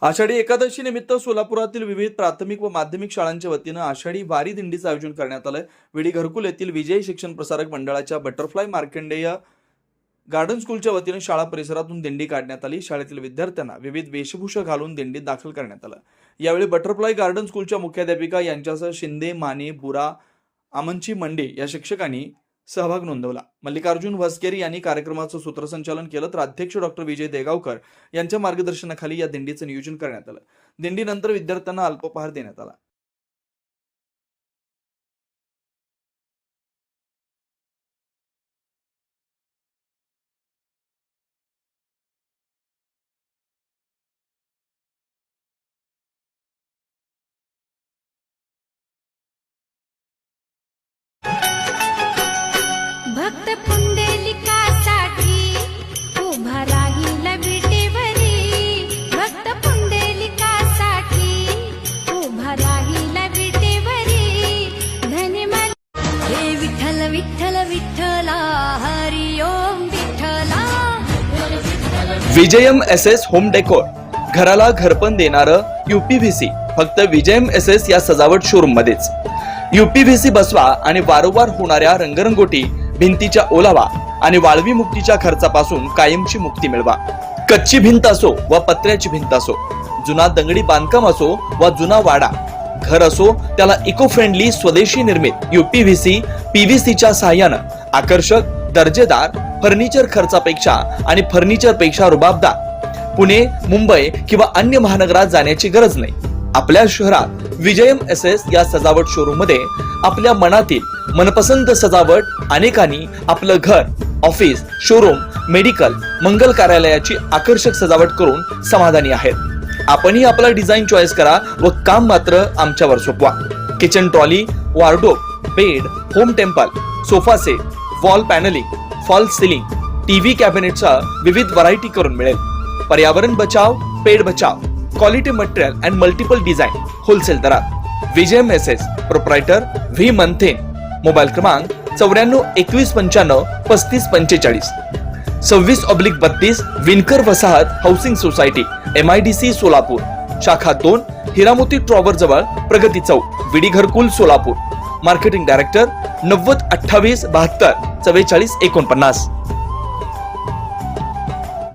आषाढी एकादशी निमित्त सोलापुरातील विविध प्राथमिक व माध्यमिक शाळांच्या वतीनं आषाढी वारी दिंडीचं आयोजन करण्यात आलंय। विडी घरकुल येथील विजय शिक्षण प्रसारक मंडळाच्या बटरफ्लाय मार्कंडेय गार्डन स्कूलच्या वतीनं शाळा परिसरातून दिंडी काढण्यात आली। शाळेतील विद्यार्थ्यांना विविध वेशभूषा घालून दिंडीत दाखल करण्यात आलं। यावेळी बटरफ्लाय गार्डन स्कूलच्या मुख्याध्यापिका यांच्यासह शिंदे, माने, बुरा, आमनची मंडे या शिक्षकांनी सहभाग नोंदवला। मल्लिकार्जुन वसकेरी यांनी कार्यक्रमाचं सूत्रसंचालन केलं, तर अध्यक्ष डॉक्टर विजय देगावकर यांच्या मार्गदर्शनाखाली या दिंडीचं नियोजन करण्यात आलं। दिंडीनंतर विद्यार्थ्यांना अल्पोपहार देण्यात आला। भक्त पुंडलिकासाठी उभा राहील विटेवरी, भक्त पुंडलिकासाठी उभा राहील विटेवरी। धन्यवाद हे विठ्ठल विठ्ठल विठ्ठला, हरी ओम विठ्ठला। विजयम एसएस होम डेकोर, घराला घरपण देणारं UPVC फक्त विजयम एसएस या सजावट शोरूम मध्येच। UPVC बसवा आणि वारंवार होणाऱ्या रंगरंगोटी, भिंतीच्या ओलावा आणि वाळवी मुक्तीच्या खर्चापासून कायमची मुक्ती मिळवा। कच्ची भिंत असो व पत्र्याची भिंत असो, जुना दगडी बांधकाम असो व जुना वाडा, घर असो, त्याला इको फ्रेंडली स्वदेशी निर्मित UPVC PVCच्या सहाय्यानं आकर्षक दर्जेदार फर्निचर खर्चापेक्षा आणि फर्निचर पेक्षा रुबाबदार पुणे, मुंबई किंवा अन्य महानगरात जाण्याची गरज नाही। आपल्या शहरात विजयम एसएस या सजावट शोरूम मध्ये आपल्या मनातील मनपसंत सजावट अनेकांनी आपलं घर, ऑफिस, शोरूम, मेडिकल, मंगल कार्यालयाची आकर्षक सजावट करून समाधानी आहेत। आपणही आपला डिझाईन चॉईस करा व काम मात्र आमच्यावर सोपवा। Kitchen trolley, wardrobe, bed, home temple, sofa set, wall panelling, false ceiling, TV कॅबिनेटचा विविध व्हरायटी करून मिळेल। पर्यावरण बचाव, पेड़ बचाव, quality material and multiple design wholesale दरात। Vijayam SS, proprietor V Manthen, mobile क्रमांक 94 21 95 35 45, 26/32, विनकर वसाहत हाऊसिंग सोसायटी, MIDC सोलापूर, शाखा 2, हिरामोती टॉवर जवळ, प्रगती चौक, विडी घरकुल सोलापूर। Marketing director 90 28 72 44 49।